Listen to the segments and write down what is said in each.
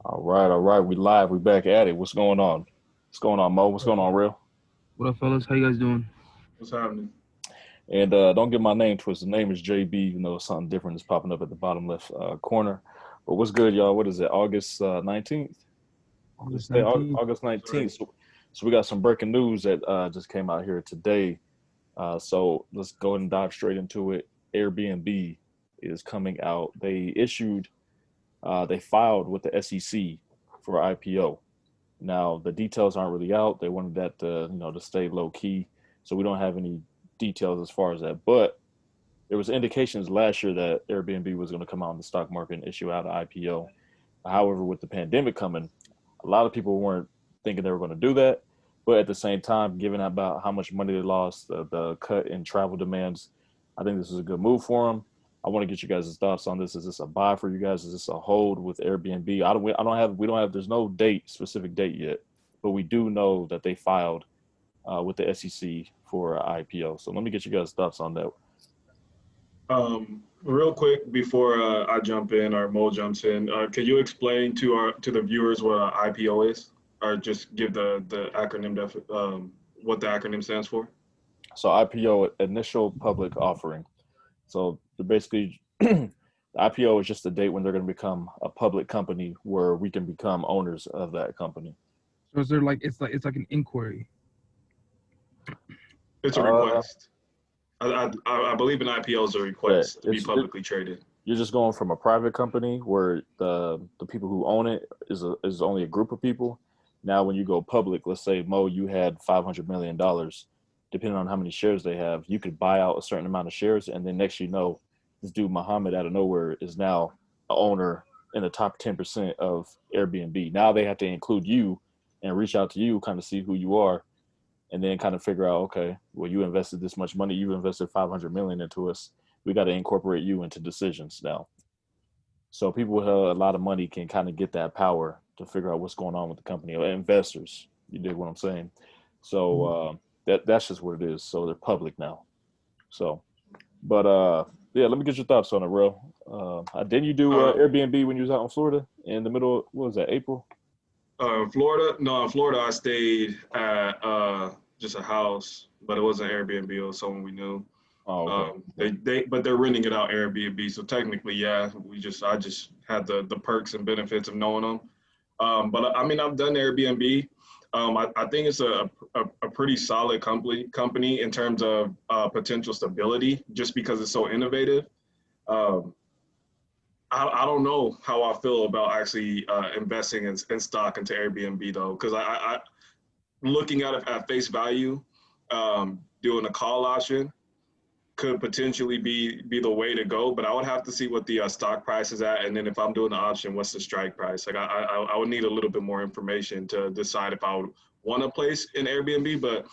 All right. We live. We back at it. What's going on? What's going on, Mo? What's going on, Real? What up, fellas? How you guys doing? What's happening? And don't get my name twisted. The name is JB. You know, something different is popping up at the bottom left corner. But what's good, y'all? What is it? August 19th? This August day, 19th. August Yes, sir. 19th. So we got some breaking news that just came out here today. So let's go ahead and dive straight into it. Airbnb is coming out. They filed with the SEC for IPO. Now the details aren't really out. They wanted that to stay low key, so we don't have any details as far as that. But there was indications last year that Airbnb was going to come out in the stock market and issue out an IPO. However, with the pandemic coming, a lot of people weren't thinking they were going to do that. But at the same time, given about how much money they lost, the cut in travel demands, I think this is a good move for them. I want to get you guys' thoughts on this. Is this a buy for you guys? Is this a hold with Airbnb? We don't have. There's no specific date yet, but we do know that they filed with the SEC for IPO. So let me get you guys' thoughts on that. Real quick before I jump in or Mo jumps in, can you explain to the viewers what IPO is, or just give the acronym what the acronym stands for? So IPO, initial public offering. So basically, the IPO is just the date when they're going to become a public company where we can become owners of that company. So is there like it's like an inquiry? It's a Uh, request. I believe an IPO is a yeah, request to be publicly traded. you're just going from a private company where the people who own it is only a group of people. Now, when you go public, let's say Mo, you had $500 million. Depending on how many shares they have, you could buy out a certain amount of shares, and then next you know, this dude Muhammad out of nowhere is now a owner in the top 10% of Airbnb. Now they have to include you and reach out to you, kind of see who you are, and then kind of figure out, okay, well, you invested this much money, you invested 500 million into us. We got to incorporate you into decisions now. So people with a lot of money can kind of get that power to figure out what's going on with the company. Investors, you dig what I'm saying? So Mhm. that's just what it is. So they're public now. So, but yeah, let me get your thoughts on it, bro. Didn't you do Uh, Airbnb when you was out in Florida in the middle? What was that? April? Florida? No, in Florida I stayed at just a house, but it wasn't Airbnb. It was someone we knew. Oh, okay. Okay. But they're renting it out Airbnb. So technically, yeah, I just had the perks and benefits of knowing them. But I mean, I've done Airbnb. I think it's a pretty solid company in terms of potential stability, just because it's so innovative. Um, I don't know how I feel about actually investing in stock into Airbnb though, because I looking at it at face value, doing a call option could potentially be the way to go, but I would have to see what the stock price is at, and then if I'm doing the option, what's the strike price? Like I would need a little bit more information to decide if I would want to place in Airbnb, but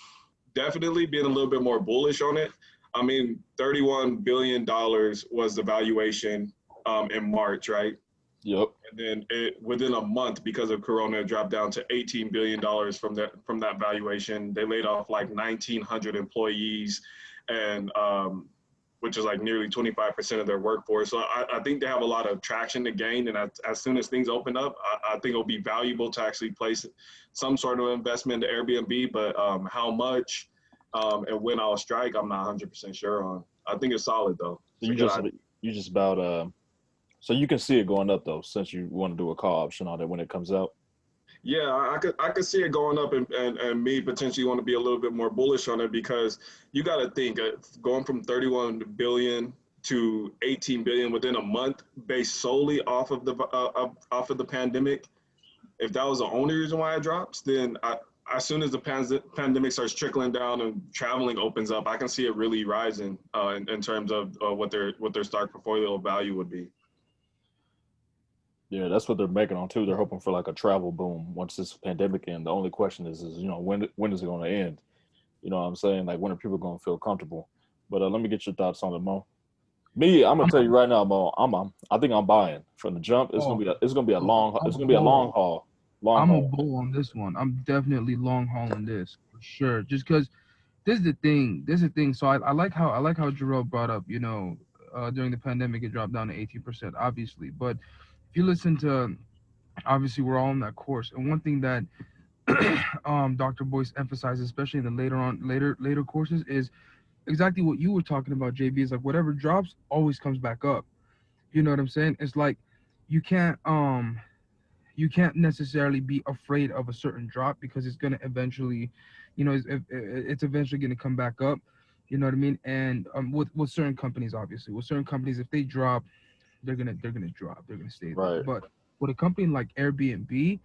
definitely being a little bit more bullish on it. I mean, $31 billion was the valuation in March, right? Yep. And then within a month, because of Corona, it dropped down to $18 billion from that valuation. They laid off like 1,900 employees, and which is like nearly 25% of their workforce. So I think they have a lot of traction to gain. And as soon as things open up, I think it'll be valuable to actually place some sort of investment into Airbnb. But how much and when I'll strike, I'm not 100% sure on. I think it's solid though. It's a You good just idea. you just about so you can see it going up though, since you want to do a call option on it when it comes out. Yeah, I could see it going up, and me potentially want to be a little bit more bullish on it because you got to think going from 31 billion to 18 billion within a month, based solely off of the pandemic. If that was the only reason why it drops, then as soon as the pandemic starts trickling down and traveling opens up, I can see it really rising in terms of what their stock portfolio value would be. Yeah, that's what they're banking on too. They're hoping for like a travel boom once this pandemic ends. The only question is when is it going to end? You know what I'm saying? Like when are people going to feel comfortable? But let me get your thoughts on it, Mo. Me, I'm gonna I'm tell you right now, Mo. I think I'm buying from the jump. oh, It's gonna be a long I'm it's a gonna be a bull. long I'm a haul. bull on this one. I'm definitely long hauling this for sure. Just because this is the thing. This is the thing. So I like how Jarrell brought up. During the pandemic, it dropped down to 18%, obviously. But if you listen to Obviously, we're all on that course. And one thing that Dr. Boyce emphasizes, especially in the later courses, is exactly what you were talking about, JB. Is like whatever drops always comes back up. You know what I'm saying? It's like you can't um you can't necessarily be afraid of a certain drop because it's gonna eventually, it's eventually gonna come back up. You know what I mean? And with certain companies, obviously, with certain companies, if they drop, they're gonna drop. They're gonna stay there. Right. But with a company like Airbnb,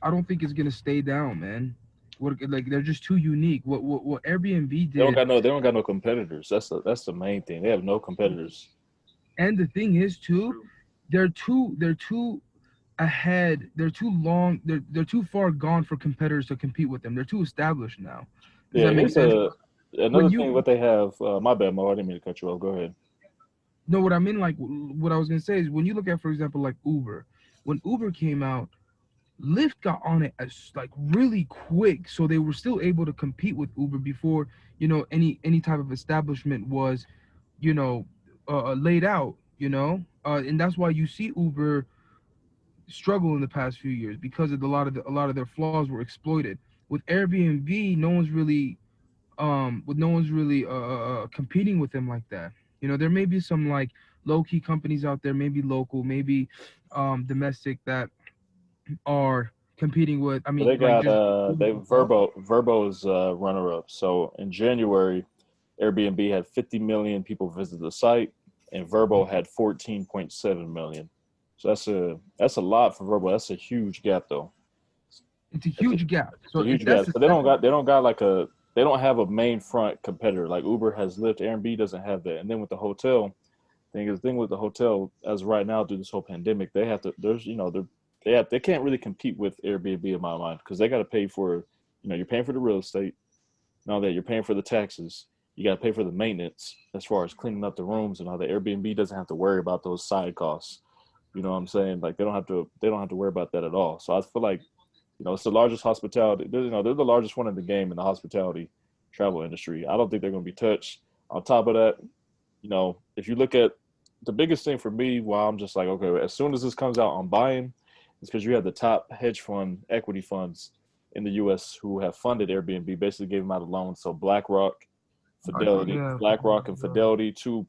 I don't think it's gonna stay down, man. Like they're just too unique. What Airbnb did, They don't got no competitors. That's the main thing. They have no competitors. and the thing is too, True. they're too ahead. They're too long. They're too far gone for competitors to compete with them. They're too established now. Does Yeah, that make here's sense? a When another thing. you What they have. My bad, Mo. I didn't mean to cut you off. Go ahead. know what I mean, like what I was gonna say is when you look at, for example, like Uber, when Uber came out, Lyft got on it as like really quick, so they were still able to compete with Uber before any type of establishment was you know laid out. And that's why you see Uber struggle in the past few years because of a lot of their flaws were exploited. With Airbnb, no one's really competing with them like that. There may be some like low key companies out there, maybe local, maybe domestic, that are competing with. I So mean, they like got just they Verbo's runner up. So in January, Airbnb had 50 million people visit the site, and Verbo had 14.7 million. So that's a lot for Verbo. That's a huge gap though. it's a It's a, huge gap. it's So a if huge that's gap. the So second, they don't have a main front competitor like Uber has. Lyft, Airbnb doesn't have that. And then with the hotel thing with the hotel as right now through this whole pandemic, they have to there's they can't really compete with Airbnb in my mind because they got to pay for you're paying for the real estate. Now that you're paying for the taxes, you got to pay for the maintenance as far as cleaning up the rooms and all. The Airbnb doesn't have to worry about those side costs. You know what I'm saying? Like they don't have to worry about that at all. So I feel like it's the largest hospitality. They're the largest one in the game in the hospitality travel industry. I don't think they're going to be touched. On top of that, if you look at the biggest thing for me, while I'm just like, okay, as soon as this comes out, I'm buying, is because you have the top hedge fund equity funds in the U.S. who have funded Airbnb, basically gave them out a loan. So yeah, BlackRock and Fidelity, two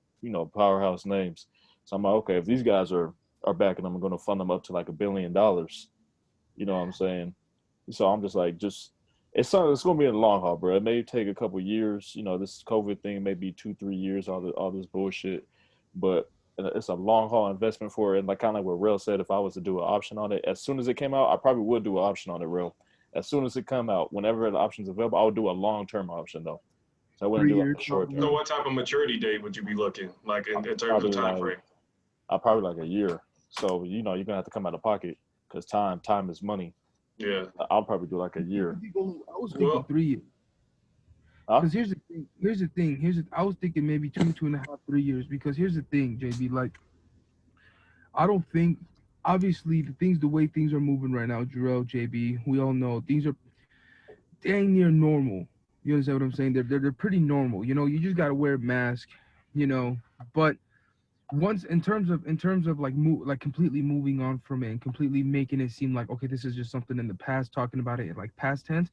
powerhouse names. So I'm like, okay, if these guys are backing them, I'm going to fund them up to like $1 billion. You know what I'm saying? So I'm just like, it's going to be in the long haul, bro. It may take a couple years. This COVID thing may be 2-3 years, all this bullshit, but it's a long haul investment for it. And like kind of like what Rail said, if I was to do an option on it, as soon as it came out, I probably would do an option on it, Rail. As soon as it come out, whenever the option's available, I would do a long term option though. So I wouldn't three do like years a short probably. So term. what type of maturity date would you be looking like in terms of Probably time like frame? probably like a year. So you're gonna have to come out of pocket because time is money. Yeah. I'll probably do like a year. I was thinking Well, 3 years. Huh? Because here's the thing. I was thinking maybe 2.5, 3 years. Because here's the thing, JB. Like, I don't think, obviously, the way things are moving right now, Jarrell, JB, we all know things are dang near normal. You understand what I'm saying? They're pretty normal. You just gotta wear a mask. You know, but once in terms of like like completely moving on from it and completely making it seem like, okay, this is just something in the past, talking about it in like past tense.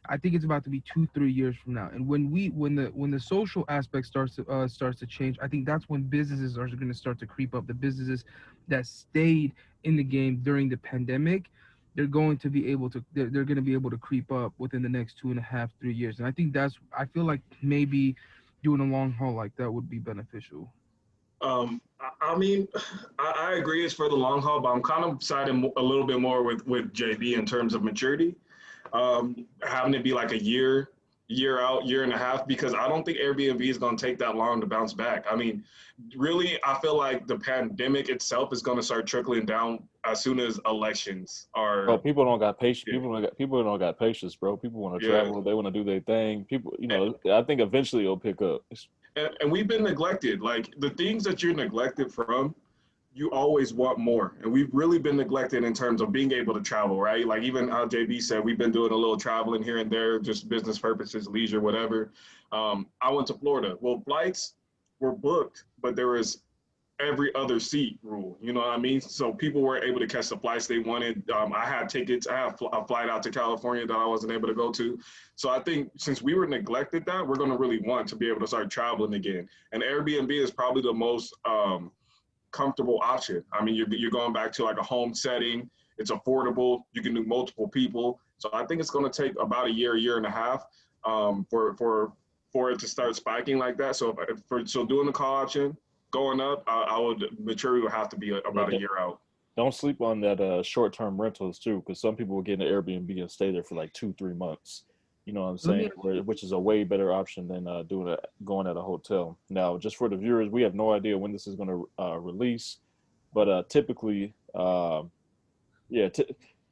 I think it's about to be 2-3 years from now. And when the social aspect starts to change, I think that's when businesses are going to start to creep up. The businesses that stayed in the game during the pandemic, they're going to be able to creep up within the next 2.5-3 years. And I feel like maybe doing a long haul like that would be beneficial. I mean, I agree it's for the long haul, but I'm kind of siding a little bit more with JB in terms of maturity. Having it be like a year out, year and a half, because I don't think Airbnb is going to take that long to bounce back. I mean, really, I feel like the pandemic itself is going to start trickling down as soon as elections Bro, are. people don't got patience. Yeah, People don't got patience, bro. People want to yeah. travel. They want to do their thing. People, I think eventually it'll pick up. And we've been neglected. Like the things that you're neglected from, you always want more. And we've really been neglected in terms of being able to travel, right? Like even how JB said, we've been doing a little traveling here and there, just business purposes, leisure, whatever. I went to Florida. Well, flights were booked, but there was every other seat rule. You know what I mean? So people were able to catch the flights they wanted. I had tickets. I had a flight out to California that I wasn't able to go to. So I think since we were neglected that, we're going to really want to be able to start traveling again. And Airbnb is probably the most comfortable option. I mean, you're going back to like a home setting. It's affordable. You can do multiple people. So I think it's going to take about a year and a half for it to start spiking like that. So so doing the call option going up, I would maturity would have to be about a year out. Don't sleep on that short-term rentals too, because some people will get an Airbnb and stay there for like 2-3 months. You know what I'm saying? Which is a way better option than going at a hotel. Now, just for the viewers, we have no idea when this is going to release, but typically,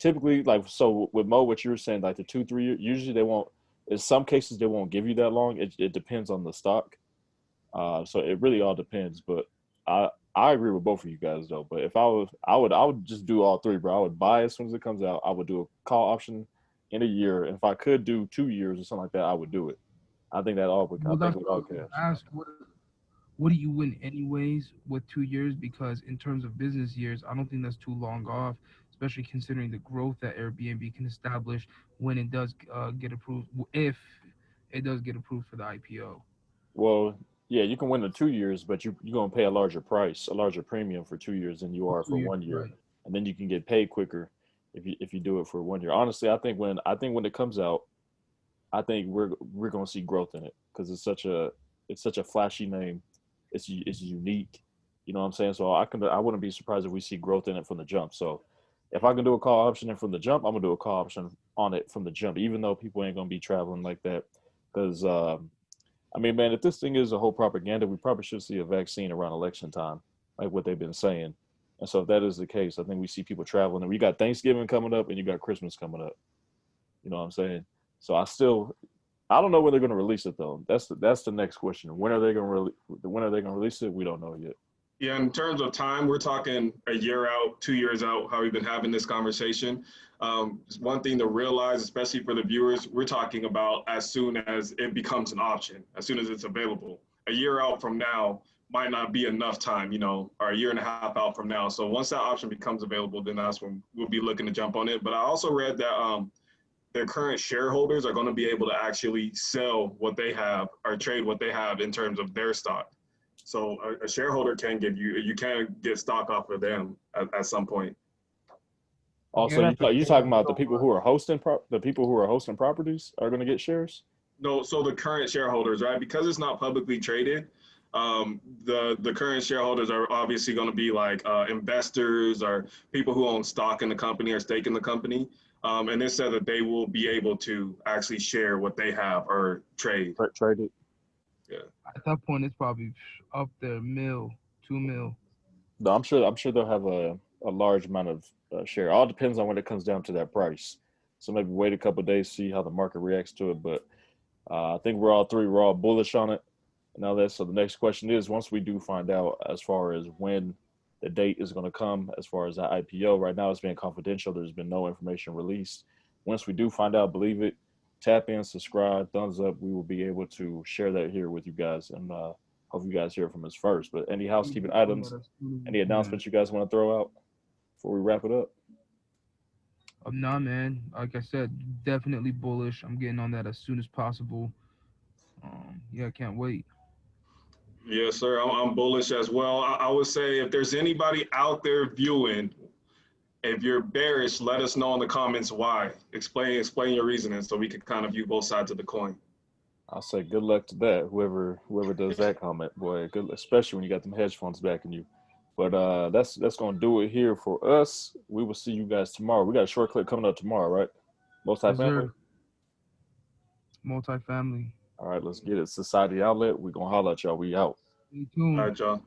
typically, like, so with Mo, what you were saying, like the 2-3 years, usually they won't. In some cases, they won't give you that long. It depends on the stock. So it really all depends. But I agree with both of you guys though. But if I would just do all three, bro. I would buy as soon as it comes out. I would do a call option in a year. And if I could do 2 years or something like that, I would do it. I think that all would. Well, I think that's it would what I all was gonna cash. ask. What do you win anyways with 2 years? Because in terms of business years, I don't think that's too long off, especially considering the growth that Airbnb can establish when it does get approved, if it does get approved for the IPO. Well, yeah, you can win the 2 years, but you're gonna pay a larger price, a larger premium for 2 years than you For are two for years, 1 year, right? and then you can get paid quicker if you do it for 1 year. Honestly, I think when it comes out, I think we're gonna see growth in it because it's such a flashy name. It's unique. You know what I'm saying? So I wouldn't be surprised if we see growth in it from the jump. So if I can do a call option and from the jump, I'm gonna do a call option on it from the jump, even though people ain't gonna be traveling like that. Because I mean, man, if this thing is a whole propaganda, we probably should see a vaccine around election time, like what they've been saying. And so if that is the case, I think we see people traveling. And we got Thanksgiving coming up, and you got Christmas coming up. You know what I'm saying? So I don't know when they're going to release it though. That's the next question. When are they going to release it? We don't know yet. Yeah, in terms of time, we're talking a year out, 2 years out, how we've been having this conversation. One thing to realize, especially for the viewers, we're talking about as soon as it becomes an option, as soon as it's available. A year out from now might not be enough time, or a year and a half out from now. So once that option becomes available, then that's when we'll be looking to jump on it. But I also read that their current shareholders are going to be able to actually sell what they have or trade what they have in terms of their stock. So a shareholder can you can get stock off of them at some point. Also, Yeah, that's a you shame. talking about the people who are hosting properties are going to get shares? No, so the current shareholders, right? Because it's not publicly traded, the current shareholders are obviously going to be like investors or people who own stock in the company or stake in the company. And they said that they will be able to actually share what they have or trade. Traded. Yeah. At that point, it's probably up there, 2 mil. No, I'm sure they'll have a large amount of share. All depends on when it comes down to that price. So maybe wait a couple of days, see how the market reacts to it. But I think we're all bullish on it and all that. So the next question is, once we do find out as far as when the date is going to come, as far as the IPO, right now it's been confidential. There's been no information released. Once we do find out, believe it, tap in, subscribe, thumbs up. We will be able to share that here with you guys, and hope you guys hear from us first. But any housekeeping items, any announcements you guys want to throw out before we wrap it up? Nah, man. Like I said, definitely bullish. I'm getting on that as soon as possible. Yeah, I can't wait. Yes, sir. I'm bullish as well. I would say if there's anybody out there viewing, if you're bearish, let us know in the comments why. Explain your reasoning so we can kind of view both sides of the coin. I'll say good luck to that. Whoever does that comment, boy, good, especially when you got them hedge funds backing you. But that's gonna do it here for us. We will see you guys tomorrow. We got a short clip coming up tomorrow, right? Yes, Multifamily. sir. Multifamily. All right, let's get it. Society Outlet. We're gonna holler at y'all. We out. Stay All tuned. right, y'all.